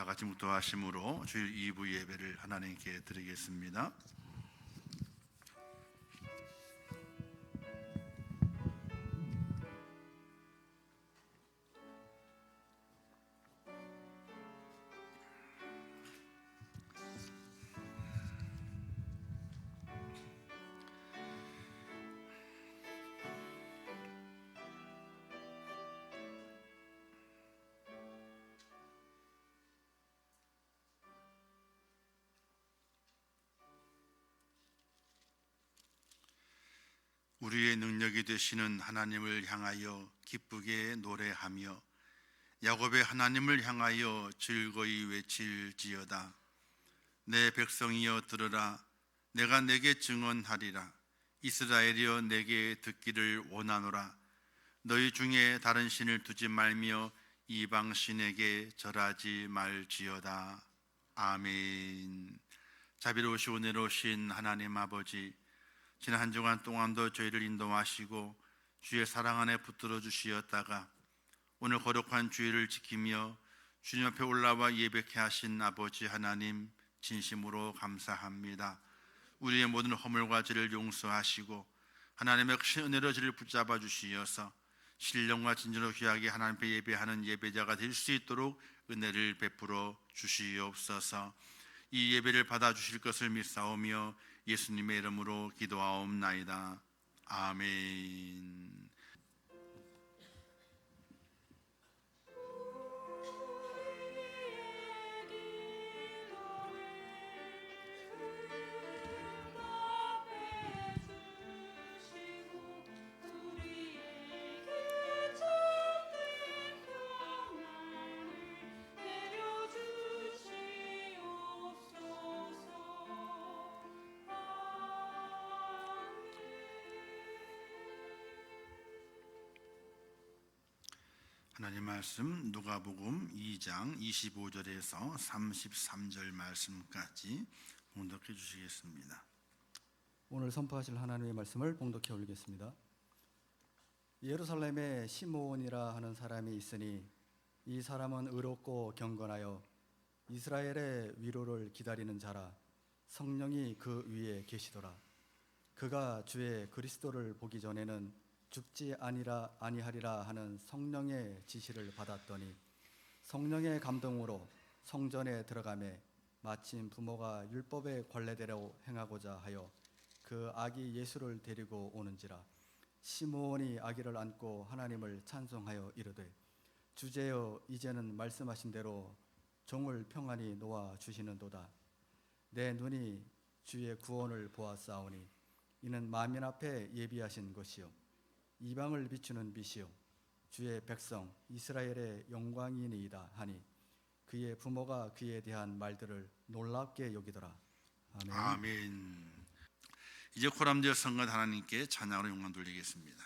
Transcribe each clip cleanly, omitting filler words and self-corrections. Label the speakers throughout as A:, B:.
A: 다 같이 묵도하심으로 주일 2부 예배를 하나님께 드리겠습니다. 우리의 능력이 되시는 하나님을 향하여 기쁘게 노래하며 야곱의 하나님을 향하여 즐거이 외칠지어다. 내 백성이여 들으라. 내가 내게 증언하리라. 이스라엘이여 내게 듣기를 원하노라. 너희 중에 다른 신을 두지 말며 이방 신에게 절하지 말지어다. 아멘. 자비로우시고 은혜로우신 하나님 아버지, 지난 한 주간 동안도 저희를 인도하시고 주의 사랑 안에 붙들어 주시었다가 오늘 거룩한 주일을 지키며 주님 앞에 올라와 예배케 하신 아버지 하나님, 진심으로 감사합니다. 우리의 모든 허물과 죄를 용서하시고 하나님의 크신 은혜로 저를 붙잡아 주시어서 신령과 진정으로 귀하게 하나님 앞에 예배하는 예배자가 될 수 있도록 은혜를 베풀어 주시옵소서. 이 예배를 받아주실 것을 믿사오며 예수님의 이름으로 기도하옵나이다. 아멘. 하나님 말씀 누가복음 2장 25절에서 33절 말씀까지 봉독해 주시겠습니다.
B: 오늘 선포하실 하나님의 말씀을 봉독해 올리겠습니다. 예루살렘에 시므온이라 하는 사람이 있으니 이 사람은 의롭고 경건하여 이스라엘의 위로를 기다리는 자라. 성령이 그 위에 계시더라. 그가 주의 그리스도를 보기 전에는 죽지 아니하리라 하는 성령의 지시를 받았더니 성령의 감동으로 성전에 들어가매 마침 부모가 율법의 관례대로 행하고자 하여 그 아기 예수를 데리고 오는지라. 시므온이 아기를 안고 하나님을 찬송하여 이르되, 주제여, 이제는 말씀하신 대로 종을 평안히 놓아 주시는도다. 내 눈이 주의 구원을 보았사오니 이는 만민 앞에 예비하신 것이요 이방을 비추는 빛이요 주의 백성 이스라엘의 영광이니이다 하니 그의 부모가 그에 대한 말들을 놀랍게 여기더라. 아멘.
A: 아멘. 이제 코람디오 성관 하나님께 찬양으로 영광 돌리겠습니다.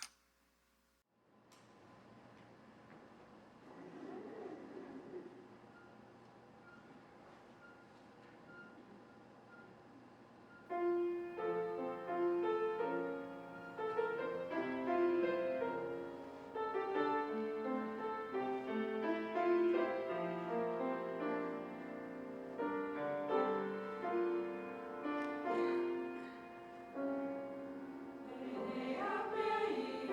C: 내 앞에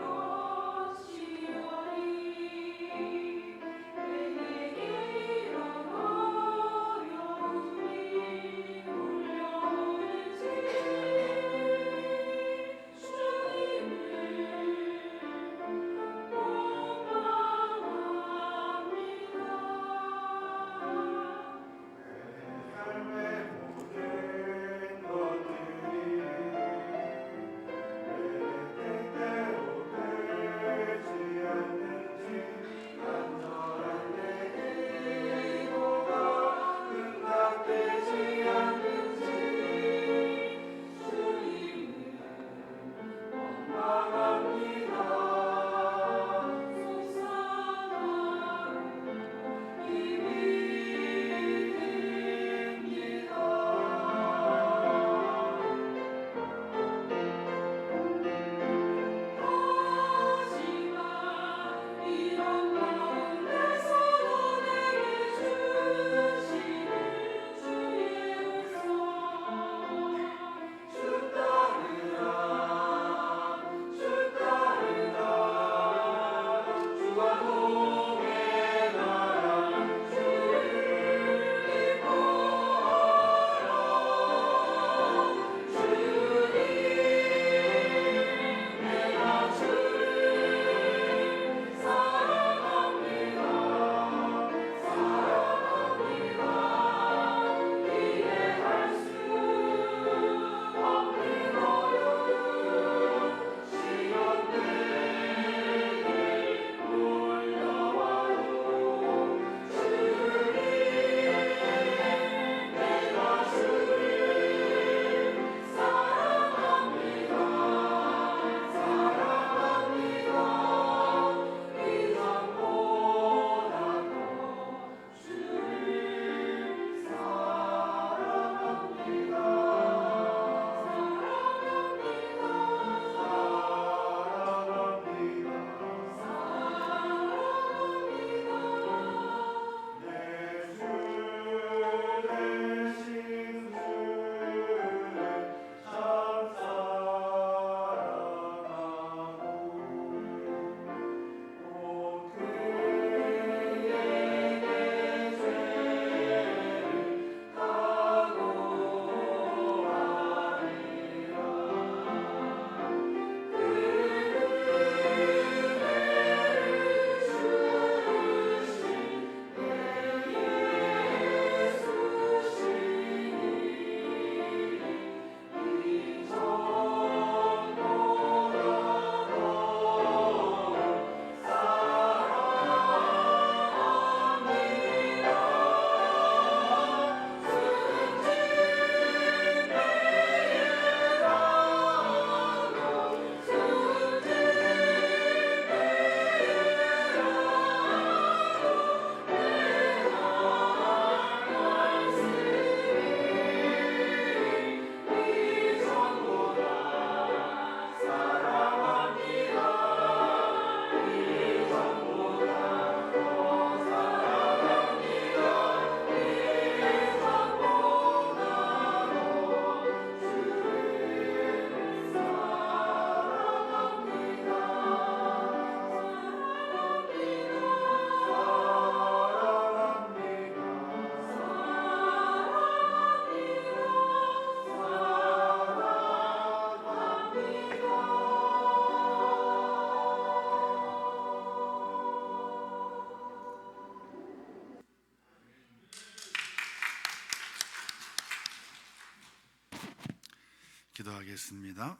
A: 기도하겠습니다.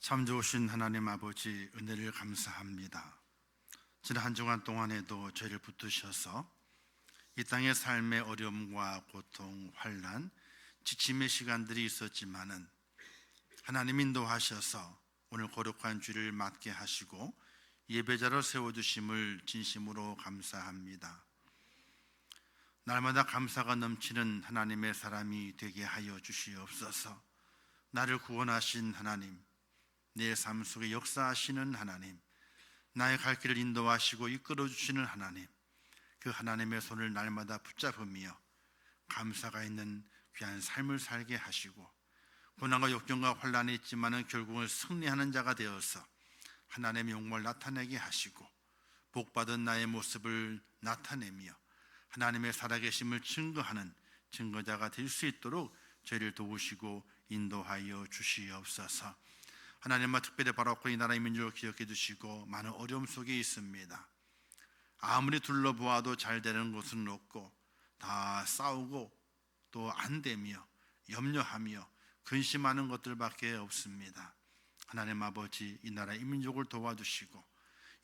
A: 참 좋으신 하나님 아버지, 은혜를 감사합니다. 지난 한 주간 동안에도 저희를 붙드셔서 이 땅의 삶의 어려움과 고통, 환난, 지침의 시간들이 있었지만은 하나님 인도하셔서 오늘 거룩한 주를 맞게 하시고 예배자로 세워주심을 진심으로 감사합니다. 날마다 감사가 넘치는 하나님의 사람이 되게 하여 주시옵소서. 나를 구원하신 하나님, 내 삶 속에 역사하시는 하나님, 나의 갈 길을 인도하시고 이끌어 주시는 하나님, 그 하나님의 손을 날마다 붙잡으며 감사가 있는 귀한 삶을 살게 하시고 고난과 역경과 환난이 있지만은 결국은 승리하는 자가 되어서 하나님의 영광을 나타내게 하시고 복받은 나의 모습을 나타내며 하나님의 살아계심을 증거하는 증거자가 될 수 있도록 저희를 도우시고 인도하여 주시옵소서. 하나님과 특별히 바라옵고 이 나라의 민족을 기억해 주시고 많은 어려움 속에 있습니다. 아무리 둘러보아도 잘 되는 곳은 없고 다 싸우고 또 안 되며 염려하며 근심하는 것들밖에 없습니다. 하나님 아버지, 이 나라 이 민족을 도와주시고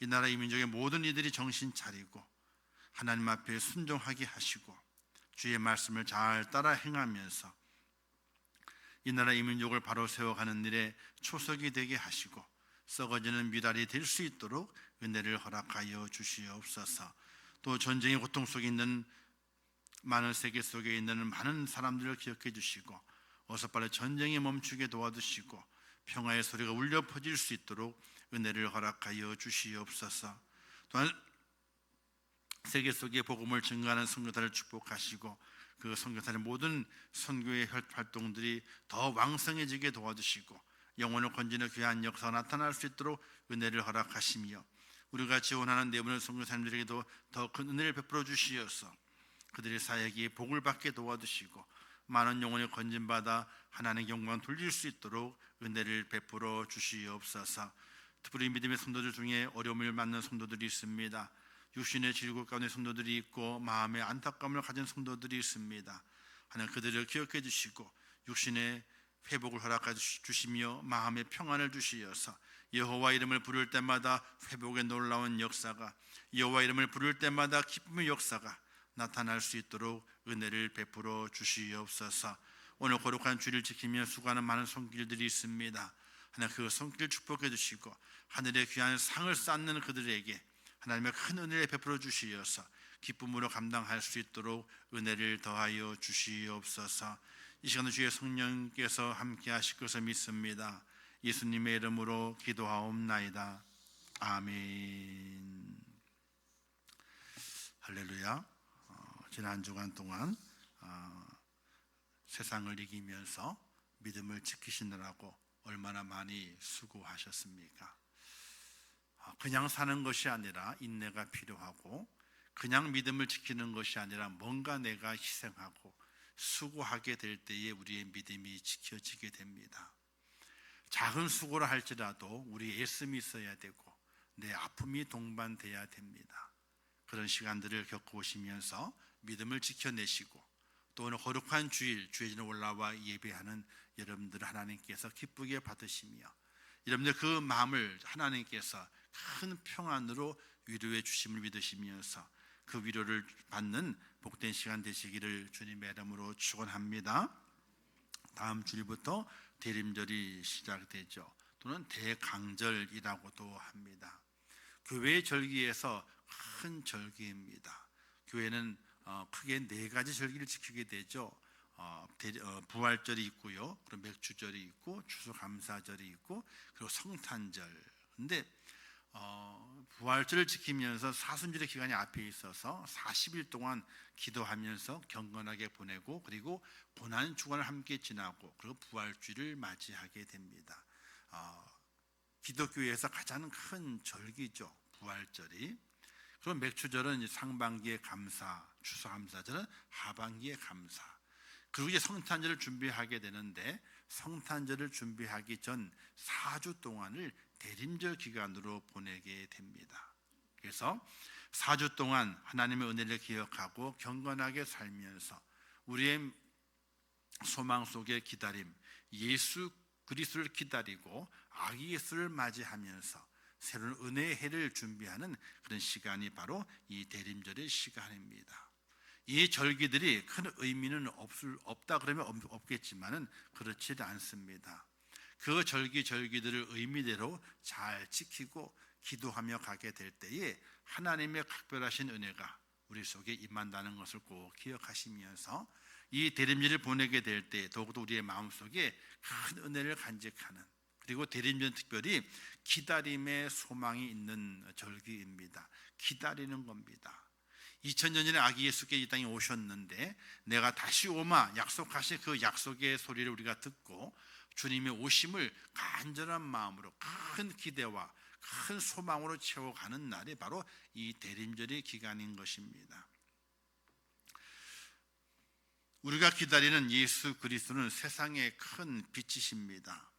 A: 이 나라 이 민족의 모든 이들이 정신 차리고 하나님 앞에 순종하게 하시고 주의 말씀을 잘 따라 행하면서 이 나라 이 민족을 바로 세워가는 일에 초석이 되게 하시고 썩어지는 미랄이 될 수 있도록 은혜를 허락하여 주시옵소서. 또 전쟁의 고통 속에 있는 많은 세계 속에 있는 많은 사람들을 기억해 주시고 어서 빨리 전쟁이 멈추게 도와주시고 평화의 소리가 울려 퍼질 수 있도록 은혜를 허락하여 주시옵소서. 또한 세계 속에 복음을 증거하는 선교사를 축복하시고 그 선교사의 모든 선교의 활동들이 더 왕성해지게 도와주시고 영혼을 건지는 귀한 역사가 나타날 수 있도록 은혜를 허락하시며 우리가 지원하는 내분의 선교사님들에게도 더 큰 은혜를 베풀어 주시어서 그들의 사역이 복을 받게 도와주시고 많은 영혼이 건진받아 하나님의 영광 돌릴 수 있도록 은혜를 베풀어 주시옵소서. 특별히 믿음의 성도들 중에 어려움을 만난 성도들이 있습니다. 육신의 질곡 가운데 성도들이 있고 마음의 안타까움을 가진 성도들이 있습니다. 하나님 그들을 기억해 주시고 육신의 회복을 허락해 주시며 마음의 평안을 주시어서 여호와 이름을 부를 때마다 회복의 놀라운 역사가, 여호와 이름을 부를 때마다 기쁨의 역사가 나타날 수 있도록 은혜를 베풀어 주시옵소서. 오늘 거룩한 주를 지키며 수고하는 많은 손길들이 있습니다. 하나님 그 손길 축복해 주시고 하늘의 귀한 상을 쌓는 그들에게 하나님의 큰 은혜를 베풀어 주시어서 기쁨으로 감당할 수 있도록 은혜를 더하여 주시옵소서. 이 시간에 주의 성령께서 함께 하실 것을 믿습니다. 예수님의 이름으로 기도하옵나이다. 아멘. 할렐루야. 지난 한 주간 동안 세상을 이기면서 믿음을 지키시느라고 얼마나 많이 수고하셨습니까? 그냥 사는 것이 아니라 인내가 필요하고 그냥 믿음을 지키는 것이 아니라 뭔가 내가 희생하고 수고하게 될 때에 우리의 믿음이 지켜지게 됩니다. 작은 수고를 할지라도 우리 애씀이 있어야 되고 내 아픔이 동반돼야 됩니다. 그런 시간들을 겪어오시면서 믿음을 지켜내시고 또 오늘 거룩한 주일, 주일에 올라와 예배하는 여러분들을 하나님께서 기쁘게 받으시며 여러분들 그 마음을 하나님께서 큰 평안으로 위로해 주심을 믿으시면서 그 위로를 받는 복된 시간 되시기를 주님의 이름으로 축원합니다. 다음 주일부터 대림절이 시작되죠. 또는 대강절이라고도 합니다. 교회의 절기에서 큰 절기입니다. 교회는 크게 네 가지 절기를 지키게 되죠. 부활절이 있고요, 그리고 맥주절이 있고, 추수감사절이 있고, 그리고 성탄절. 근데 부활절을 지키면서 사순절의 기간이 앞에 있어서 40일 동안 기도하면서 경건하게 보내고 그리고 고난 주간을 함께 지나고 그리고 부활주일을 맞이하게 됩니다. 기독교에서 가장 큰 절기죠, 부활절이. 그럼 맥주절은 상반기의 감사, 추수감사절은 하반기의 감사. 그리고 이제 성탄절을 준비하게 되는데 성탄절을 준비하기 전 4주 동안을 대림절 기간으로 보내게 됩니다. 그래서 4주 동안 하나님의 은혜를 기억하고 경건하게 살면서 우리의 소망 속의 기다림, 예수 그리스도를 기다리고 아기 예수를 맞이하면서 새로운 은혜의 해를 준비하는 그런 시간이 바로 이 대림절의 시간입니다. 이 절기들이 큰 의미는 없다 그러면 없겠지만은 그렇지 않습니다. 그 절기들을 의미대로 잘 지키고 기도하며 가게 될 때에 하나님의 각별하신 은혜가 우리 속에 임한다는 것을 꼭 기억하시면서 이 대림절을 보내게 될 때 더욱더 우리의 마음속에 큰 은혜를 간직하는, 그리고 대림절은 특별히 기다림의 소망이 있는 절기입니다. 기다리는 겁니다. 2000년 전에 아기 예수께 이 땅에 오셨는데 내가 다시 오마 약속하신 그 약속의 소리를 우리가 듣고 주님의 오심을 간절한 마음으로 큰 기대와 큰 소망으로 채워가는 날이 바로 이 대림절의 기간인 것입니다. 우리가 기다리는 예수 그리스도는 세상의 큰 빛이십니다.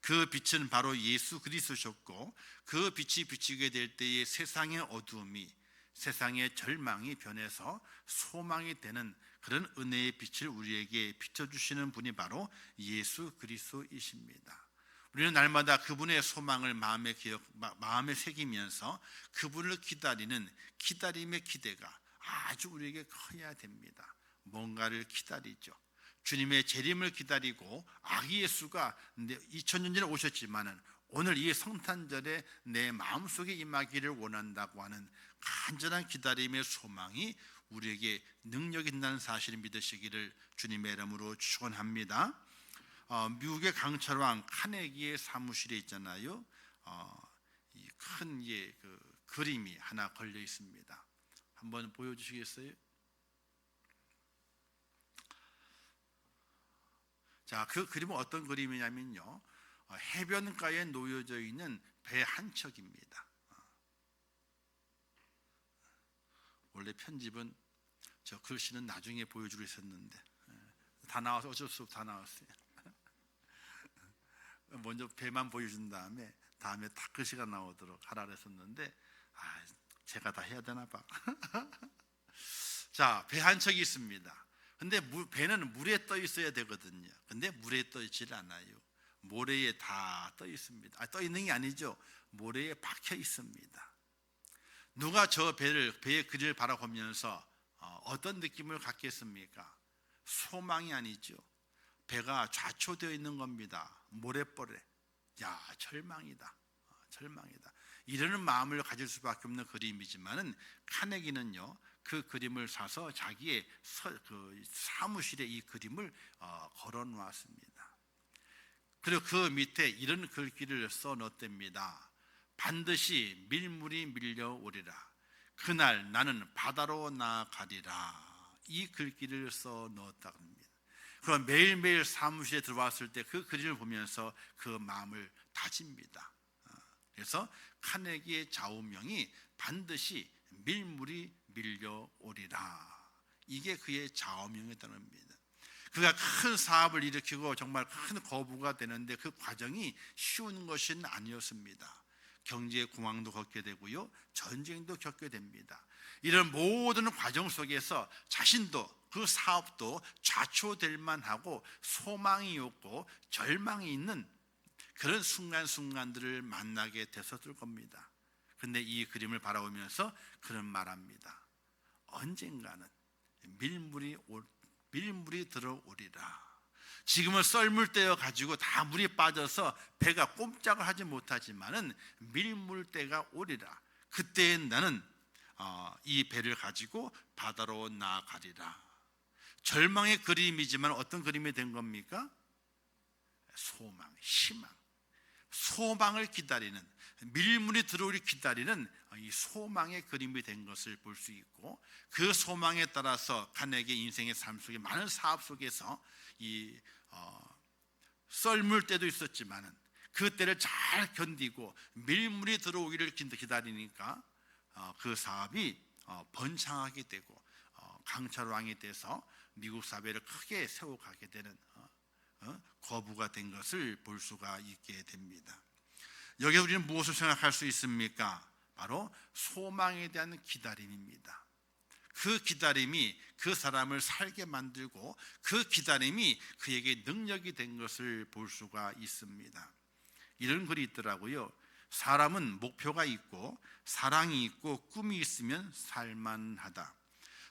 A: 그 빛은 바로 예수 그리스도셨고 그 빛이 비치게 될 때에 세상의 어두움이, 세상의 절망이 변해서 소망이 되는 그런 은혜의 빛을 우리에게 비춰주시는 분이 바로 예수 그리스도이십니다. 우리는 날마다 그분의 소망을 마음에 새기면서 그분을 기다리는 기다림의 기대가 아주 우리에게 커야 됩니다. 뭔가를 기다리죠. 주님의 재림을 기다리고 아기 예수가 2000년 전에 오셨지만은 오늘 이 성탄절에 내 마음속에 임하기를 원한다고 하는 간절한 기다림의 소망이 우리에게 능력이 있다는 사실을 믿으시기를 주님의 이름으로 축원합니다. 미국의 강철왕 카네기의 사무실에 있잖아요. 이 큰 그림이 하나 걸려 있습니다. 한번 보여주시겠어요? 자, 그 그림은 어떤 그림이냐면요, 해변가에 놓여져 있는 배 한 척입니다. 원래 편집은 저 글씨는 나중에 보여주기로 했었는데 다 나와서 어쩔 수 없이 다 나왔어요. 먼저 배만 보여준 다음에 다 글씨가 나오도록 하라 그랬었는데 제가 다 해야 되나 봐. 자, 배 한 척이 있습니다. 근데 배는 물에 떠 있어야 되거든요. 근데 물에 떠 있질 않아요. 모래에 다 떠 있습니다. 떠 있는 게 아니죠. 모래에 박혀 있습니다. 누가 저 배의 그림을 바라보면서 어떤 느낌을 갖겠습니까? 소망이 아니죠. 배가 좌초되어 있는 겁니다. 모래벌에. 절망이다. 절망이다. 이러는 마음을 가질 수밖에 없는 그림이지만은 카네기는요, 그 그림을 사서 자기의 그 사무실에 이 그림을 걸어 놓았습니다. 그리고 그 밑에 이런 글귀를 써 넣었답니다. 반드시 밀물이 밀려오리라. 그날 나는 바다로 나아가리라. 이 글귀를 써 넣었다고 합니다. 그럼 매일매일 사무실에 들어왔을 때 그 그림을 보면서 그 마음을 다집니다. 그래서 카네기의 좌우명이 반드시 밀물이 밀려오리라. 이게 그의 좌우명이었다는 겁니다. 그가 큰 사업을 일으키고 정말 큰 거부가 되는데 그 과정이 쉬운 것은 아니었습니다. 경제의 공황도 겪게 되고요, 전쟁도 겪게 됩니다. 이런 모든 과정 속에서 자신도 그 사업도 좌초될 만하고 소망이 없고 절망이 있는 그런 순간순간들을 만나게 됐었을 겁니다. 근데 이 그림을 바라보면서 그런 말합니다. 언젠가는 밀물이 들어오리라. 지금은 썰물 때여 가지고 다 물이 빠져서 배가 꼼짝을 하지 못하지만은 밀물 때가 오리라. 그때 나는 이 배를 가지고 바다로 나아가리라. 절망의 그림이지만 어떤 그림이 된 겁니까? 소망, 희망, 소망을 기다리는, 밀물이 들어오기 기다리는 이 소망의 그림이 된 것을 볼 수 있고, 그 소망에 따라서 카네기의 인생의 삶 속에 많은 사업 속에서 이 썰물 때도 있었지만은 그 때를 잘 견디고 밀물이 들어오기를 기다리니까 그 사업이 번창하게 되고 강철왕이 돼서 미국 사회를 크게 세워가게 되는 거부가 된 것을 볼 수가 있게 됩니다. 여기에 우리는 무엇을 생각할 수 있습니까? 바로 소망에 대한 기다림입니다. 그 기다림이 그 사람을 살게 만들고 그 기다림이 그에게 능력이 된 것을 볼 수가 있습니다. 이런 글이 있더라고요. 사람은 목표가 있고 사랑이 있고 꿈이 있으면 살만하다.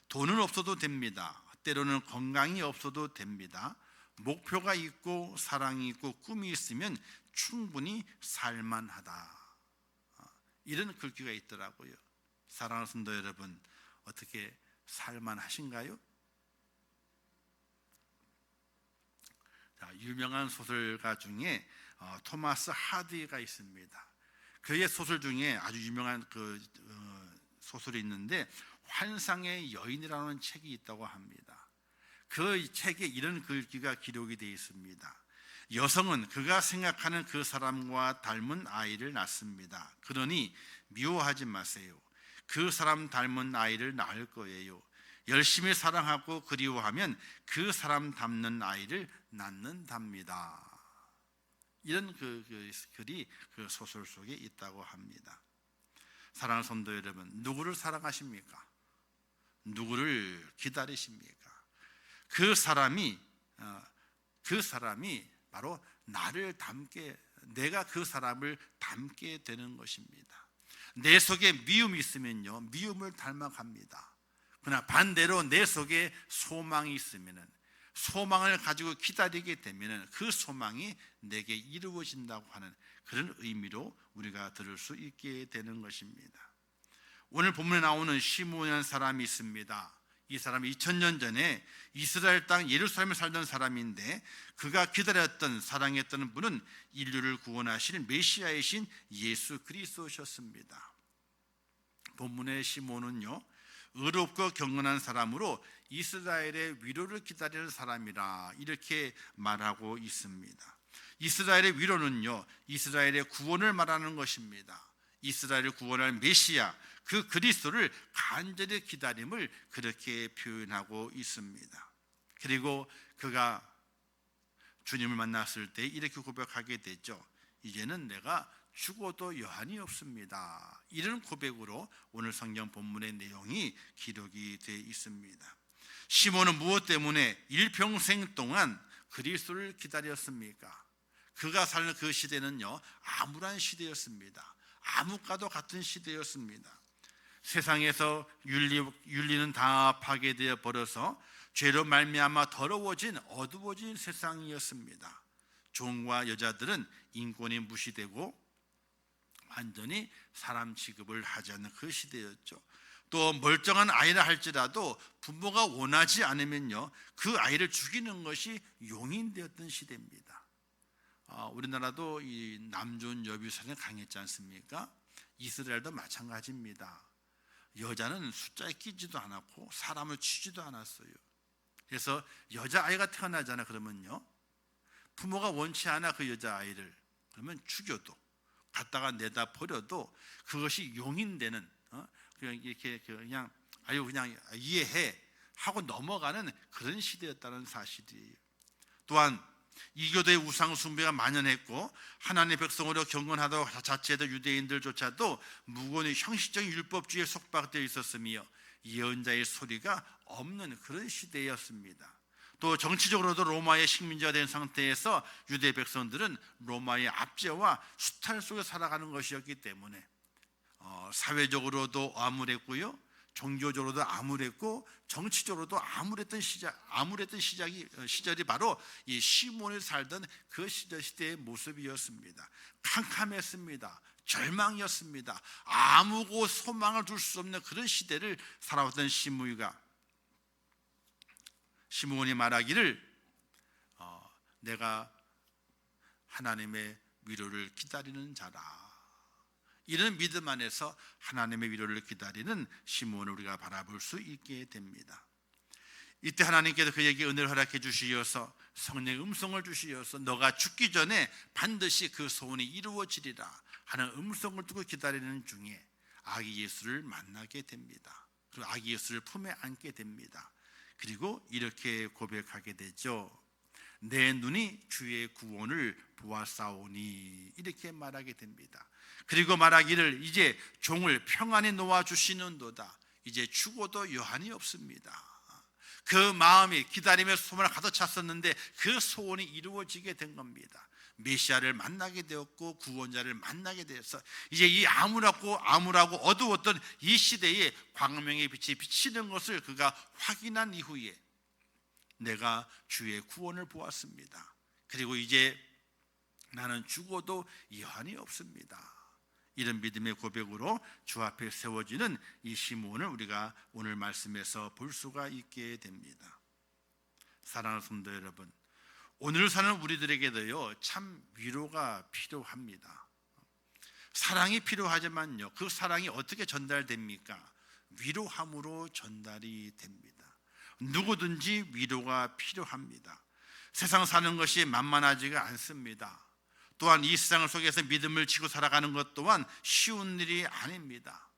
A: 돈은 없어도 됩니다. 때로는 건강이 없어도 됩니다. 목표가 있고 사랑이 있고 꿈이 있으면 충분히 살만하다. 이런 글귀가 있더라고요. 사랑하는 성도 여러분, 어떻게 살만하신가요? 자, 유명한 소설가 중에 토마스 하디가 있습니다. 그의 소설 중에 아주 유명한 소설이 있는데 환상의 여인이라는 책이 있다고 합니다. 그 책에 이런 글귀가 기록이 되어 있습니다. 여성은 그가 생각하는 그 사람과 닮은 아이를 낳습니다. 그러니 미워하지 마세요. 그 사람 닮은 아이를 낳을 거예요. 열심히 사랑하고 그리워하면 그 사람 닮는 아이를 낳는답니다. 이런 글이 그 소설 속에 있다고 합니다. 사랑하는 성도 여러분, 누구를 사랑하십니까? 누구를 기다리십니까? 그 사람이 바로 나를 닮게, 내가 그 사람을 닮게 되는 것입니다. 내 속에 미움이 있으면요, 미움을 닮아갑니다. 그러나 반대로 내 속에 소망이 있으면은, 소망을 가지고 기다리게 되면은 그 소망이 내게 이루어진다고 하는 그런 의미로 우리가 들을 수 있게 되는 것입니다. 오늘 본문에 나오는 시므온이라는 사람이 있습니다. 이 사람이 2000년 전에 이스라엘 땅 예루살렘에 살던 사람인데, 그가 기다렸던, 사랑했던 분은 인류를 구원하실 메시아이신 예수 그리스도셨습니다. 본문의 시므온은요, 의롭고 경건한 사람으로 이스라엘의 위로를 기다리는 사람이라 이렇게 말하고 있습니다. 이스라엘의 위로는요, 이스라엘의 구원을 말하는 것입니다. 이스라엘을 구원할 메시아, 그 그리스도를 간절히 기다림을 그렇게 표현하고 있습니다. 그리고 그가 주님을 만났을 때 이렇게 고백하게 되죠. 이제는 내가 죽어도 여한이 없습니다. 이런 고백으로 오늘 성경 본문의 내용이 기록이 되어 있습니다. 시몬은 무엇 때문에 일평생 동안 그리스도를 기다렸습니까? 그가 사는 그 시대는요, 암울한 시대였습니다. 암흑과도 같은 시대였습니다. 세상에서 윤리는 다 파괴되어 버려서 죄로 말미암아 더러워진 어두워진 세상이었습니다. 종과 여자들은 인권이 무시되고 완전히 사람 취급을 하지 않는 그 시대였죠. 또 멀쩡한 아이라 할지라도 부모가 원하지 않으면요, 그 아이를 죽이는 것이 용인되었던 시대입니다. 우리나라도 이 남존 여비선에 강했지 않습니까? 이스라엘도 마찬가지입니다. 여자는 숫자에 끼지도 않았고 사람을 치지도 않았어요. 그래서 여자아이가 태어나잖아. 그러면요, 부모가 원치 않아 그 여자아이를, 그러면 죽여도 갖다가 내다 버려도 그것이 용인되는, 그냥 이렇게 그냥 이해해 하고 넘어가는 그런 시대였다는 사실이에요. 또한 이교도의 우상 숭배가 만연했고 하나님의 백성으로 경건하다고 자체도 유대인들조차도 무고의 형식적인 율법주의에 속박되어 있었으며 예언자의 소리가 없는 그런 시대였습니다. 또 정치적으로도 로마의 식민지가 된 상태에서 유대 백성들은 로마의 압제와 수탈 속에 살아가는 것이었기 때문에 사회적으로도 암울했고요, 종교적으로도 암울했고 정치적으로도 암울했던 시절이 바로 이 시몬이 살던 그 시대의 모습이었습니다. 캄캄했습니다. 절망이었습니다. 아무고 소망을 둘 수 없는 그런 시대를 살아왔던 시므온이 말하기를 내가 하나님의 위로를 기다리는 자라. 이런 믿음 안에서 하나님의 위로를 기다리는 시므온을 우리가 바라볼 수 있게 됩니다. 이때 하나님께서 그에게 은혜를 허락해 주시어서 성령의 음성을 주시어서 너가 죽기 전에 반드시 그 소원이 이루어지리라 하는 음성을 듣고 기다리는 중에 아기 예수를 만나게 됩니다. 그리고 아기 예수를 품에 안게 됩니다. 그리고 이렇게 고백하게 되죠. 내 눈이 주의 구원을 보았사오니, 이렇게 말하게 됩니다. 그리고 말하기를 이제 종을 평안히 놓아주시는도다. 이제 죽어도 여한이 없습니다. 그 마음이 기다림의 소원을 가득 찼었는데 그 소원이 이루어지게 된 겁니다. 메시아를 만나게 되었고 구원자를 만나게 되어서 이제 이 암울하고 어두웠던 이 시대에 광명의 빛이 비치는 것을 그가 확인한 이후에 내가 주의 구원을 보았습니다. 그리고 이제 나는 죽어도 여한이 없습니다. 이런 믿음의 고백으로 주 앞에 세워지는 이 시므온을 우리가 오늘 말씀에서 볼 수가 있게 됩니다. 사랑하는 성도 여러분, 오늘 사는 우리들에게도요 참 위로가 필요합니다. 사랑이 필요하지만요, 그 사랑이 어떻게 전달됩니까? 위로함으로 전달이 됩니다. 누구든지 위로가 필요합니다. 세상 사는 것이 만만하지가 않습니다. 또한 이 세상 속에서 믿음을 지고 살아가는 것 또한 쉬운 일이 아닙니다.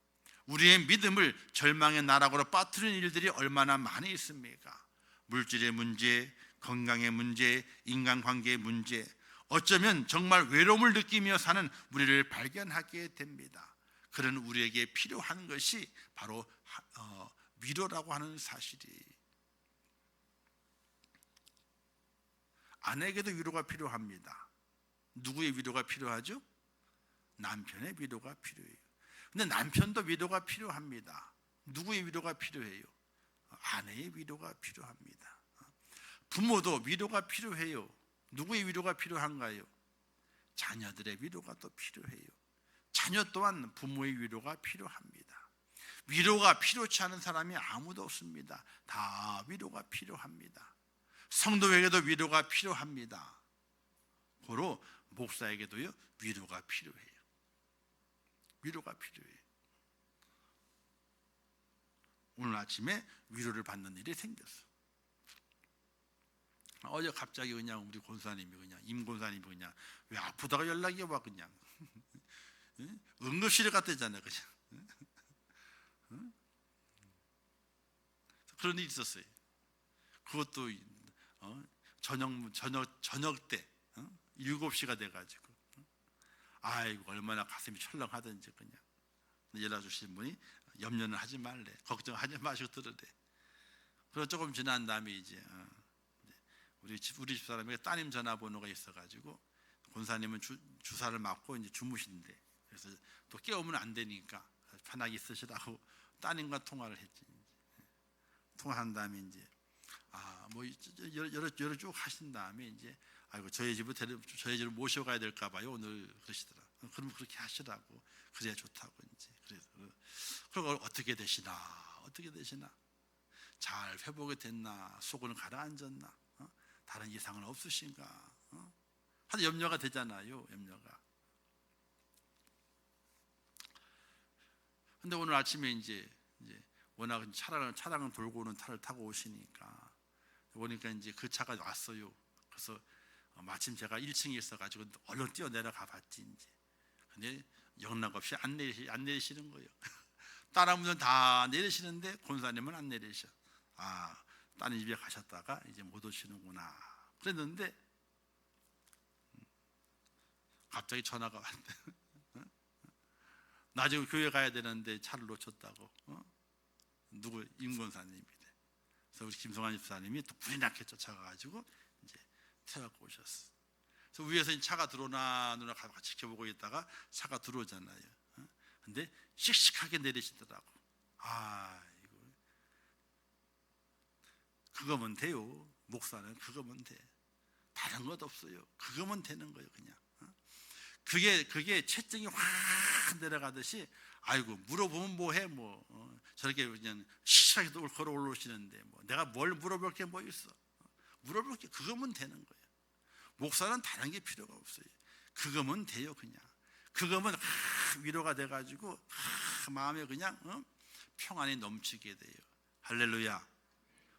A: 우리의 믿음을 절망의 나락으로 빠뜨리는 일들이 얼마나 많이 있습니까? 물질의 문제, 건강의 문제, 인간관계의 문제, 어쩌면 정말 외로움을 느끼며 사는 우리를 발견하게 됩니다. 그런 우리에게 필요한 것이 바로 위로라고 하는 사실이, 아내에게도 위로가 필요합니다. 누구의 위로가 필요하죠? 남편의 위로가 필요해요. 근데 남편도 위로가 필요합니다. 누구의 위로가 필요해요? 아내의 위로가 필요합니다. 부모도 위로가 필요해요. 누구의 위로가 필요한가요? 자녀들의 위로가 또 필요해요. 자녀 또한 부모의 위로가 필요합니다. 위로가 필요치 않은 사람이 아무도 없습니다. 다 위로가 필요합니다. 성도에게도 위로가 필요합니다. 고로 목사에게도요 위로가 필요해요. 위로가 필요해요. 오늘 아침에 위로를 받는 일이 생겼어. 어제 갑자기 그냥 우리 권사님이 그냥 임 권사님이 그냥 왜 아프다가 연락이 와 그냥 응급실에 갔다잖아요 그냥. 그런 일이 있었어요. 그것도 저녁 때 7시가 돼가지고 아이고 얼마나 가슴이 철렁하던지 그냥 연락 주신 분이 염려는 하지 말래, 걱정하지 마시고 들으래. 그리고 조금 지난 다음에 이제 우리 집사람에게 따님 전화번호가 있어가지고 권사님은 주사를 맞고 이제 주무신대. 그래서 또 깨우면 안 되니까 편하게 있으시라고 따님과 통화를 했지. 통화한 다음에 이제 뭐 여러 쭉 하신 다음에 이제 아이고 저희 집을 모셔가야 될까 봐요 오늘 그러시더라. 그럼 그렇게 하시라고. 그래야 좋다고 이제. 그래서 그리고 어떻게 되시나 잘 회복이 됐나, 속은 가라앉았나, 다른 이상은 없으신가, 하도 염려가 되잖아요. 염려가. 근데 오늘 아침에 이제 워낙 차량은 돌고 오는 차를 타고 오시니까 보니까 이제 그 차가 왔어요. 그래서 마침 제가 1층에 있어가지고 얼른 뛰어 내려가 봤지 이제. 근데 영락없이 안 내리시는 거예요. 다른 분들은 다 내리시는데 권사님은 안 내리셔. 다른 집에 가셨다가 이제 못 오시는구나 그랬는데 갑자기 전화가 왔대. 나 지금 교회 가야 되는데 차를 놓쳤다고. 누구? 임 권사님이래. 그래서 우리 김성환 집사님이 또 불이 나게 쫓아가가지고 이제 태워갖고 오셨어. 그래서 위에서 차가 들어오나 누나 같이 지켜보고 있다가 차가 들어오잖아요. 근데 씩씩하게 내리시더라고. 이거 그거면 돼요. 목사는 그거면 돼. 다른 것 없어요. 그거면 되는 거예요, 그냥. 그게 채증이 확 내려가듯이 아이고 물어보면 뭐해 저렇게 그냥 시시하게 걸어 올라오시는데 내가 뭘 물어볼 게 뭐 있어. 물어볼 게 그거면 되는 거예요. 목사는 다른 게 필요가 없어요. 그거면 돼요. 그냥 그거면 위로가 돼가지고 마음에 그냥 평안이 넘치게 돼요. 할렐루야.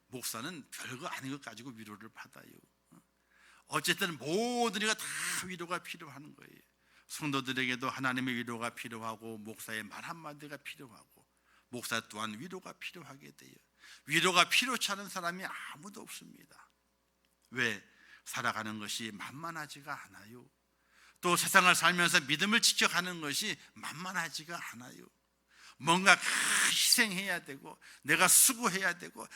A: 목사는 별거 아닌 것 가지고 위로를 받아요. 어쨌든 모든 이가 다 위로가 필요한 거예요. 성도들에게도 하나님의 위로가 필요하고 목사의 말 한마디가 필요하고 목사 또한 위로가 필요하게 돼요. 위로가 필요치 않은 사람이 아무도 없습니다. 왜? 살아가는 것이 만만하지가 않아요. 또 세상을 살면서 믿음을 지켜가는 것이 만만하지가 않아요. 뭔가 희생해야 되고 내가 수고해야 되고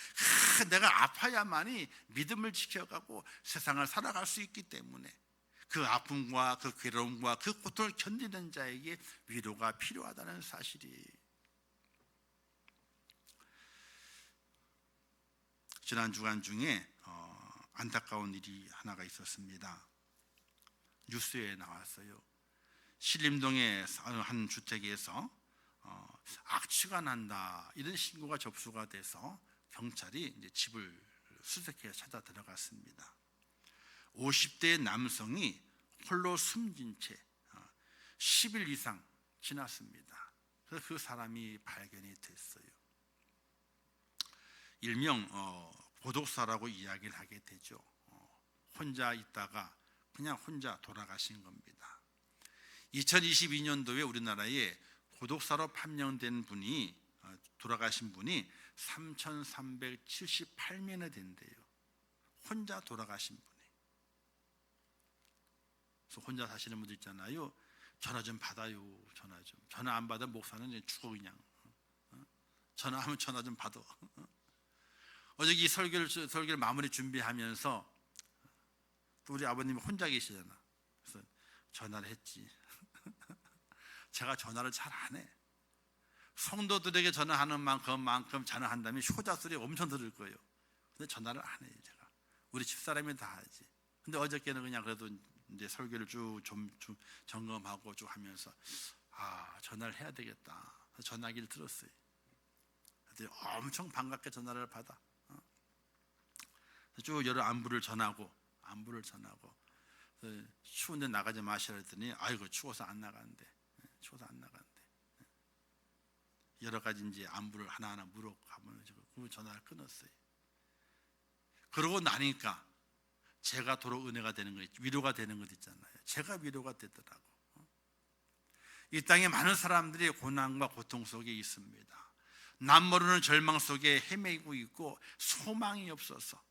A: 내가 아파야만이 믿음을 지켜가고 세상을 살아갈 수 있기 때문에 그 아픔과 그 괴로움과 그 고통을 견디는 자에게 위로가 필요하다는 사실이, 지난 주간 중에 안타까운 일이 하나가 있었습니다. 뉴스에 나왔어요. 신림동의 한 주택에서 악취가 난다 이런 신고가 접수가 돼서 경찰이 이제 집을 수색해 찾아 들어갔습니다. 50대 남성이 홀로 숨진 채 10일 이상 지났습니다. 그래서 그 사람이 발견이 됐어요. 일명 고독사라고 이야기를 하게 되죠. 혼자 있다가 그냥 혼자 돌아가신 겁니다. 2022년도에 우리나라에 고독사로 판명된 분이, 돌아가신 분이 3,378명이 된대요. 혼자 돌아가신 분이. 그래서 혼자 사시는 분들 있잖아요. 전화 좀 받아요. 전화 안 받으면 목사는 이제 죽어 그냥. 전화하면 전화 좀 받아. 어제 이 설교를 마무리 준비하면서 또 우리 아버님이 혼자 계시잖아. 그래서 전화를 했지. 제가 전화를 잘 안 해. 성도들에게 전화하는 만큼 전화한다면 효자 소리 엄청 들을 거예요. 근데 전화를 안 해요. 제가 우리 집사람이 다 하지. 근데 어저께는 그냥 그래도 이제 설교를 쭉 점검하고 쭉 하면서 전화를 해야 되겠다. 전화기를 들었어요. 그랬더니 엄청 반갑게 전화를 받아. 쭉 여러 안부를 전하고 추운데 나가지 마시라 했더니 아이고 추워서 안 나가는데. 여러 가지 이제 안부를 하나하나 물어가면 그 전화를 끊었어요. 그러고 나니까 제가 도로 은혜가 되는 거, 위로가 되는 것 있잖아요. 제가 위로가 되더라고. 이 땅에 많은 사람들이 고난과 고통 속에 있습니다. 남 모르는 절망 속에 헤매고 있고 소망이 없어서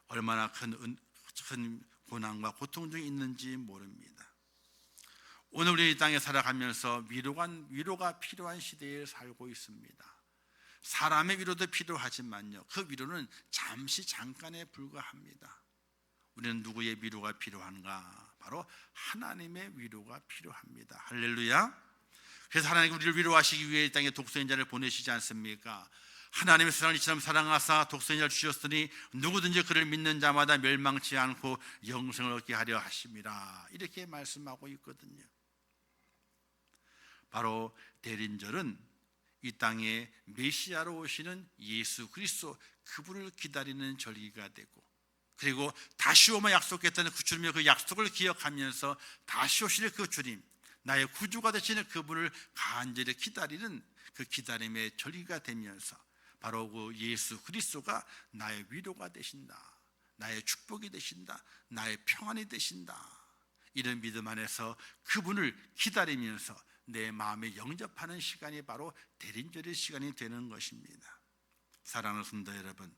A: 얼마나 큰 고난과 고통 중에 있는지 모릅니다. 오늘 우리 이 땅에 살아가면서 위로가 필요한 시대에 살고 있습니다. 사람의 위로도 필요하지만요, 그 위로는 잠깐에 불과합니다. 우리는 누구의 위로가 필요한가? 바로 하나님의 위로가 필요합니다. 할렐루야. 그래서 하나님이 우리를 위로하시기 위해 이 땅에 독생자를 보내시지 않습니까? 하나님의 세상을 이처럼 사랑하사 독생자를 주셨으니 누구든지 그를 믿는 자마다 멸망치 않고 영생을 얻게 하려 하심이라, 이렇게 말씀하고 있거든요. 바로 대린절은 이 땅에 메시아로 오시는 예수 그리스도, 그분을 기다리는 절기가 되고, 그리고 다시 오면 약속했던 그 주님의 그 약속을 기억하면서 다시 오실 그 주님, 나의 구주가 되시는 그분을 간절히 기다리는 그 기다림의 절기가 되면서 바로 그 예수 그리스도가 나의 위로가 되신다, 나의 축복이 되신다, 나의 평안이 되신다, 이런 믿음 안에서 그분을 기다리면서 내 마음에 영접하는 시간이 바로 대린절의 시간이 되는 것입니다. 사랑하는 성도 여러분,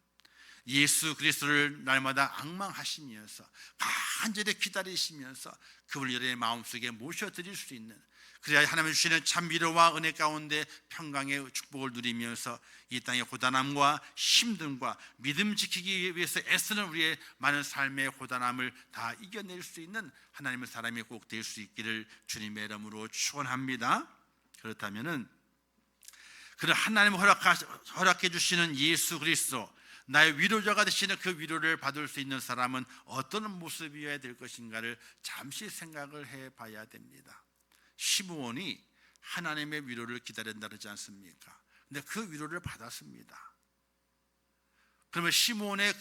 A: 예수 그리스도를 날마다 앙망하시면서 간절히 기다리시면서 그분을 여러분의 마음속에 모셔드릴 수 있는, 그래야 하나님 주시는 참 위로와 은혜 가운데 평강의 축복을 누리면서 이 땅의 고단함과 힘듦과 믿음 지키기 위해서 애쓰는 우리의 많은 삶의 고단함을 다 이겨낼 수 있는 하나님의 사람이 꼭 될 수 있기를 주님의 이름으로 축원합니다. 그렇다면은 그런 하나님 허락해 주시는 예수 그리스도, 나의 위로자가 되시는 그 위로를 받을 수 있는 사람은 어떤 모습이어야 될 것인가를 잠시 생각을 해봐야 됩니다. 시므온이 하나님의 위로를 기다린다 그러지 않습니까? 근데 그 위로를 받았습니다. 그러면 시므온의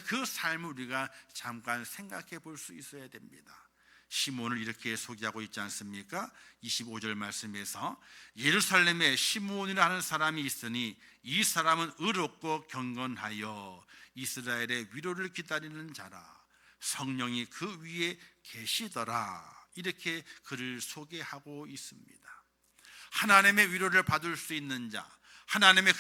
A: 그 삶을 우리가 잠깐 생각해 볼 수 있어야 됩니다. 시므온을 이렇게 소개하고 있지 않습니까? 25절 말씀에서 예루살렘에 시므온이라 하는 사람이 있으니 이 사람은 의롭고 경건하여 이스라엘의 위로를 기다리는 자라, 성령이 그 위에 계시더라, 이렇게 그를 소개하고 있습니다. 하나님의 위로를 받을 수 있는 자, 하나님의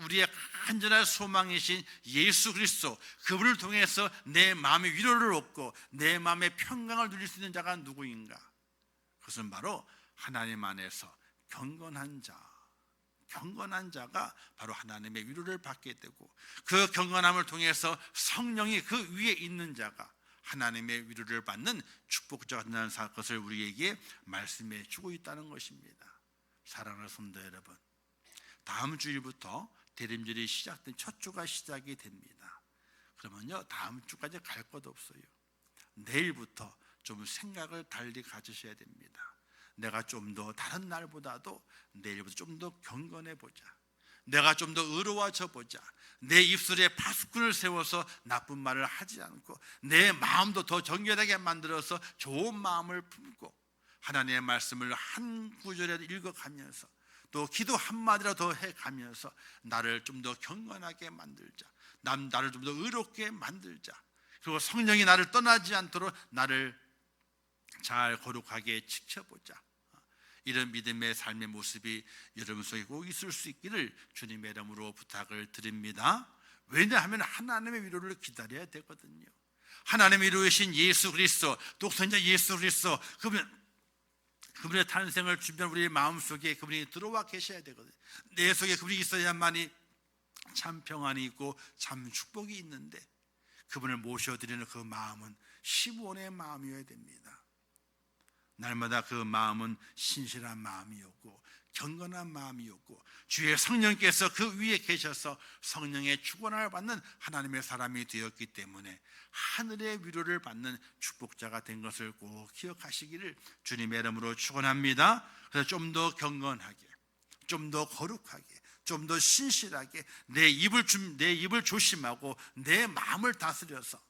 A: 우리의 간절한 소망이신 예수 그리스도, 그분을 통해서 내 마음의 위로를 얻고 내 마음의 평강을 누릴 수 있는 자가 누구인가? 그것은 바로 하나님 안에서 경건한 자가 바로 하나님의 위로를 받게 되고, 그 경건함을 통해서 성령이 그 위에 있는 자가 하나님의 위로를 받는 축복자가 된다는 것을 우리에게 말씀해 주고 있다는 것입니다. 사랑하는 성도 여러분, 다음 주일부터 대림절이 시작된 첫 주가 시작이 됩니다. 그러면요, 다음 주까지 갈 것 없어요. 내일부터 좀 생각을 달리 가지셔야 됩니다. 내가 좀 더 다른 날보다도 내일부터 좀 더 경건해 보자. 내가 좀 더 의로워져 보자. 내 입술에 파수꾼을 세워서 나쁜 말을 하지 않고 내 마음도 더 정결하게 만들어서 좋은 마음을 품고 하나님의 말씀을 한 구절에 읽어가면서 또 기도 한마디라도 해가면서 나를 좀 더 경건하게 만들자. 나를 좀 더 의롭게 만들자. 그리고 성령이 나를 떠나지 않도록 나를 잘 거룩하게 지켜보자. 이런 믿음의 삶의 모습이 여러분 속에 꼭 있을 수 있기를 주님의 이름으로 부탁을 드립니다. 왜냐하면 하나님의 위로를 기다려야 되거든요. 하나님의 위로이신 예수 그리스도, 독생자 예수 그리스도, 그분의 탄생을 준비한 우리의 마음속에 그분이 들어와 계셔야 되거든요. 내 속에 그분이 있어야만이 참 평안이 있고 참 축복이 있는데, 그분을 모셔드리는 그 마음은 시므온의 마음이어야 됩니다. 날마다 그 마음은 신실한 마음이었고 경건한 마음이었고, 주의 성령께서 그 위에 계셔서 성령의 축원을 받는 하나님의 사람이 되었기 때문에 하늘의 위로를 받는 축복자가 된 것을 꼭 기억하시기를 주님의 이름으로 축원합니다. 그래서 좀 더 경건하게, 좀 더 거룩하게, 좀 더 신실하게 내 입을 조심하고 내 마음을 다스려서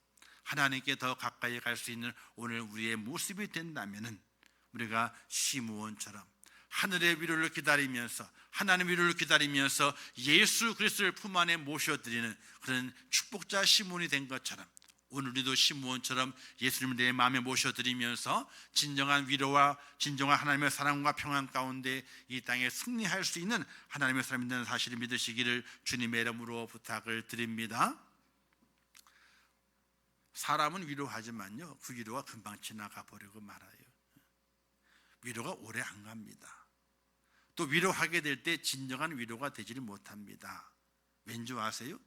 A: 하나님께 더 가까이 갈 수 있는 오늘 우리의 모습이 된다면은, 우리가 시므온처럼 하늘의 위로를 기다리면서, 하나님의 위로를 기다리면서 예수 그리스도를 품 안에 모셔드리는 그런 축복자 시므온이 된 것처럼, 오늘 우리도 시므온처럼 예수님을 내 마음에 모셔드리면서 진정한 위로와 진정한 하나님의 사랑과 평안 가운데 이 땅에 승리할 수 있는 하나님의 사람이 되는 사실을 믿으시기를 주님의 이름으로 부탁을 드립니다. 사람은 위로하지만요, 그 위로가 금방 지나가 버리고 말아요. 위로가 오래 안 갑니다. 또 위로하게 될 때 진정한 위로가 되지를 못합니다. 왠지 아세요?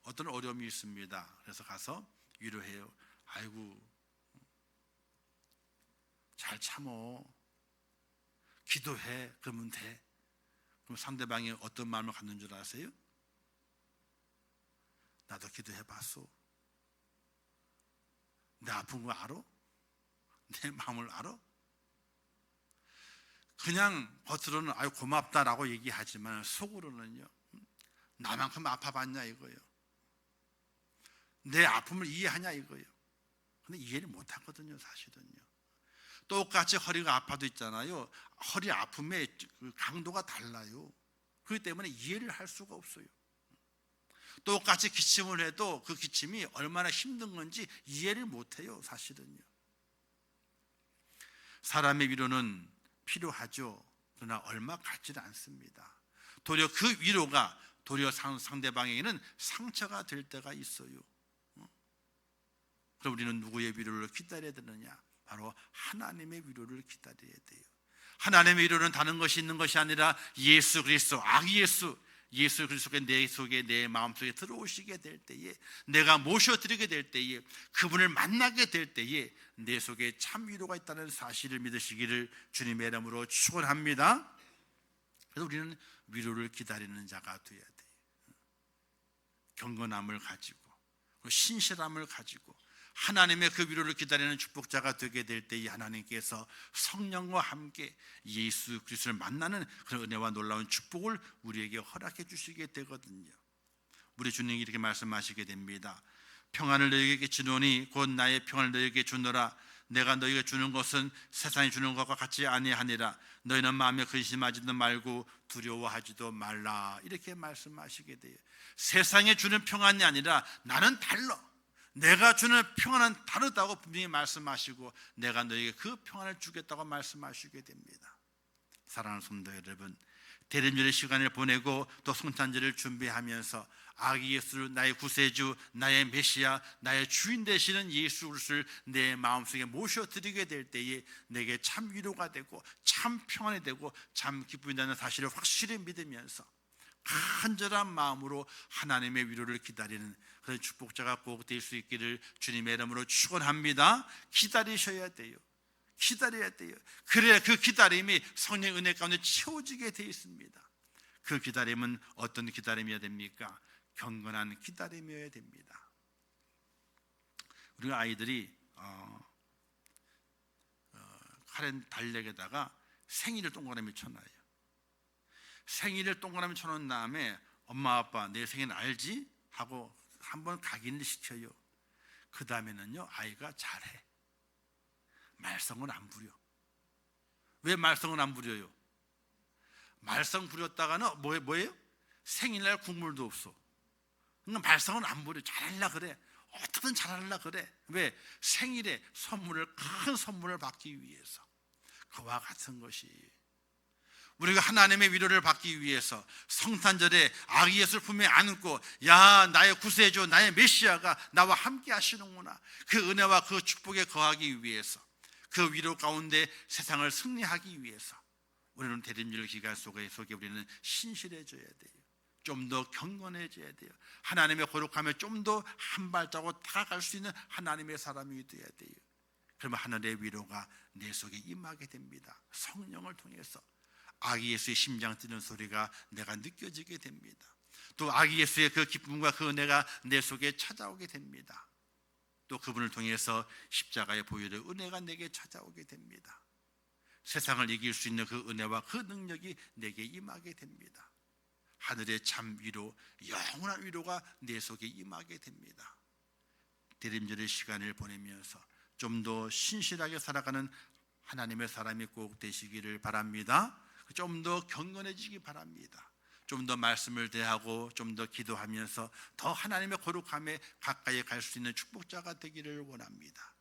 A: 어떤 어려움이 있습니다. 그래서 가서 위로해요. 아이고, 잘 참어, 기도해, 그러면 돼. 그럼 상대방이 어떤 마음을 갖는 줄 아세요? 나도 기도해봤어. 내 아픈 거 알아? 내 마음을 알아? 그냥 겉으로는 아유 고맙다라고 얘기하지만 속으로는요, 나만큼 아파봤냐 이거예요. 내 아픔을 이해하냐 이거예요. 근데 이해를 못하거든요, 사실은요. 똑같이 허리가 아파도 있잖아요. 허리 아픔의 그 강도가 달라요. 그렇기 때문에 이해를 할 수가 없어요. 똑같이 기침을 해도 그 기침이 얼마나 힘든 건지 이해를 못해요, 사실은요. 사람의 위로는 필요하죠. 그러나 얼마 같지는 않습니다. 도리어 그 위로가 도리어 상대방에게는 상처가 될 때가 있어요. 그럼 우리는 누구의 위로를 기다려야 되느냐? 바로 하나님의 위로를 기다려야 돼요. 하나님의 위로는 다른 것이 있는 것이 아니라 예수 그리스도, 예수 그리스도가 내 속에, 내 마음속에 들어오시게 될 때에, 내가 모셔드리게 될 때에, 그분을 만나게 될 때에 내 속에 참 위로가 있다는 사실을 믿으시기를 주님의 이름으로 축원합니다. 그래서 우리는 위로를 기다리는 자가 되어야 돼요. 경건함을 가지고, 신실함을 가지고 하나님의 그 위로를 기다리는 축복자가 되게 될 때에 하나님께서 성령과 함께 예수 그리스도를 만나는 그런 은혜와 놀라운 축복을 우리에게 허락해 주시게 되거든요. 우리 주님이 이렇게 말씀하시게 됩니다. 평안을 너희에게 주노니 곧 나의 평안을 너희에게 주노라. 내가 너희에게 주는 것은 세상이 주는 것과 같지 아니하니라. 너희는 마음에 근심하지도 말고 두려워하지도 말라. 이렇게 말씀하시게 돼요. 세상에 주는 평안이 아니라 나는 달라. 내가 주는 평안은 다르다고 분명히 말씀하시고 내가 너에게 그 평안을 주겠다고 말씀하시게 됩니다. 사랑하는 성도 여러분, 대림절의 시간을 보내고 또 성탄절을 준비하면서 아기 예수를 나의 구세주, 나의 메시아, 나의 주인 되시는 예수 그리스도를 내 마음속에 모셔드리게 될 때에 내게 참 위로가 되고 참 평안이 되고 참 기쁨이 되는 사실을 확실히 믿으면서 간절한 마음으로 하나님의 위로를 기다리는 그런 축복자가 꼭 될 수 있기를 주님의 이름으로 축원합니다. 기다리셔야 돼요. 기다려야 돼요. 그래야 그 기다림이 성령의 은혜 가운데 채워지게 되어 있습니다. 그 기다림은 어떤 기다림이어야 됩니까? 경건한 기다림이어야 됩니다. 우리가 아이들이 카렌 달력에다가 생일을 동그라미 쳐놔요. 생일을 동그라미 쳐놓은 다음에 엄마 아빠 내 생일 알지? 하고 한번 각인을 시켜요. 그 다음에는요 아이가 잘해. 말썽은 안 부려. 왜 말썽은 안 부려요? 말썽 부렸다가는 뭐예요? 생일날 국물도 없어. 그러니까 말썽은 안 부려. 잘하려 그래. 어떻게든 잘하려 그래. 왜? 생일에 큰 선물을 받기 위해서. 그와 같은 것이 우리가 하나님의 위로를 받기 위해서 성탄절에 아기 예수를 품에 안고 야 나의 구세주 나의 메시아가 나와 함께 하시는구나. 그 은혜와 그 축복에 거하기 위해서 그 위로 가운데 세상을 승리하기 위해서 우리는 대림절 기간 속에 우리는 신실해져야 돼요. 좀 더 경건해져야 돼요. 하나님의 거룩함에 좀 더 한 발자국 다가갈 수 있는 하나님의 사람이 되어야 돼요. 그러면 하늘의 위로가 내 속에 임하게 됩니다. 성령을 통해서 아기 예수의 심장 뛰는 소리가 내가 느껴지게 됩니다. 또 아기 예수의 그 기쁨과 그 은혜가 내 속에 찾아오게 됩니다. 또 그분을 통해서 십자가의 보혈의 은혜가 내게 찾아오게 됩니다. 세상을 이길 수 있는 그 은혜와 그 능력이 내게 임하게 됩니다. 하늘의 참 위로, 영원한 위로가 내 속에 임하게 됩니다. 대림절의 시간을 보내면서 좀 더 신실하게 살아가는 하나님의 사람이 꼭 되시기를 바랍니다. 좀 더 경건해지기 바랍니다. 좀 더 말씀을 대하고 좀 더 기도하면서 더 하나님의 거룩함에 가까이 갈 수 있는 축복자가 되기를 원합니다.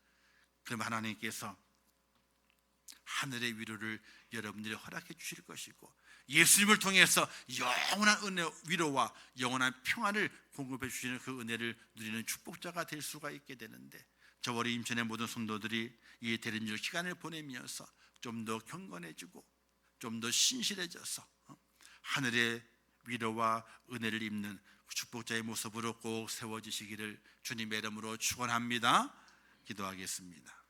A: 그럼 하나님께서 하늘의 위로를 여러분들이 허락해 주실 것이고 예수님을 통해서 영원한 은혜, 위로와 영원한 평안을 공급해 주시는 그 은혜를 누리는 축복자가 될 수가 있게 되는데 저와 우리 임천의 모든 성도들이 이 대림절 기간을 보내면서 좀 더 경건해지고 좀 더 신실해져서 하늘의 위로와 은혜를 입는 축복자의 모습으로 꼭 세워지시기를 주님의 이름으로 축원합니다. 기도하겠습니다.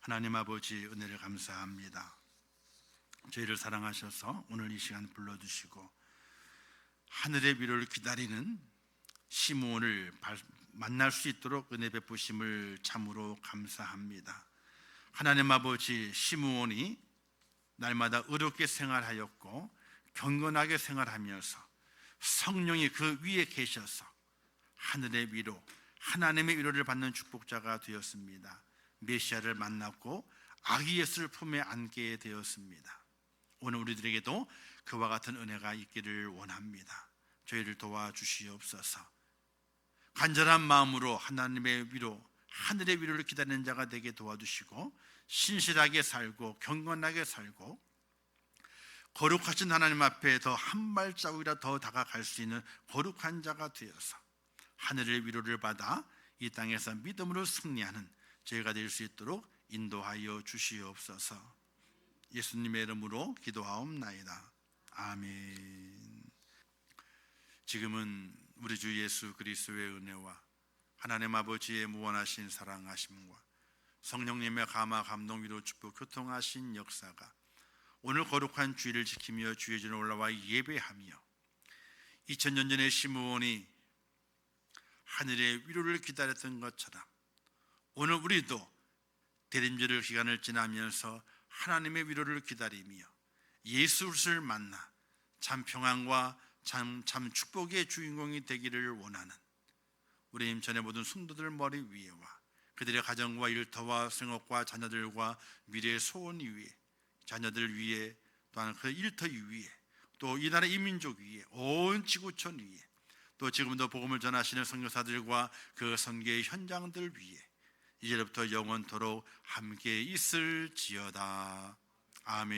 A: 하나님 아버지 은혜를 감사합니다. 저희를 사랑하셔서 오늘 이 시간 불러주시고 하늘의 위로를 기다리는 시므온을 만날 수 있도록 은혜 베푸심을 참으로 감사합니다. 하나님 아버지 시므온이 날마다 의롭게 생활하였고 경건하게 생활하면서 성령이 그 위에 계셔서 하늘의 위로 하나님의 위로를 받는 축복자가 되었습니다. 메시아를 만났고 아기 예수를 품에 안게 되었습니다. 오늘 우리들에게도 그와 같은 은혜가 있기를 원합니다. 저희를 도와주시옵소서. 간절한 마음으로 하나님의 위로 하늘의 위로를 기다리는 자가 되게 도와주시고 신실하게 살고 경건하게 살고 거룩하신 하나님 앞에 더 한 발자국이라 더 다가갈 수 있는 거룩한 자가 되어서 하늘의 위로를 받아 이 땅에서 믿음으로 승리하는 저희가 될 수 있도록 인도하여 주시옵소서. 예수님의 이름으로 기도하옵나이다. 아멘. 지금은 우리 주 예수 그리스도의 은혜와 하나님 아버지의 무한하신 사랑하심과 성령님의 감화 감동 위로 축복 교통하신 역사가 오늘 거룩한 주일을 지키며 주의 전에 올라와 예배하며 2000년 전에 시므온이 하늘의 위로를 기다렸던 것처럼 오늘 우리도 대림절 기간을 지나면서 하나님의 위로를 기다리며 예수 그리스도를 만나 참 평안과 참 축복의 주인공이 되기를 원하는 우리 임천의 모든 성도들 머리 위에와 그들의 가정과 일터와 생업과 자녀들과 미래의 소원 위에 자녀들 위에 또한 그 일터 위에 또 이 나라 이민족 위에 온 지구촌 위에 또 지금도 복음을 전하시는 선교사들과 그 선교의 현장들 위에 이제부터 영원토록 함께 있을지어다. 아멘.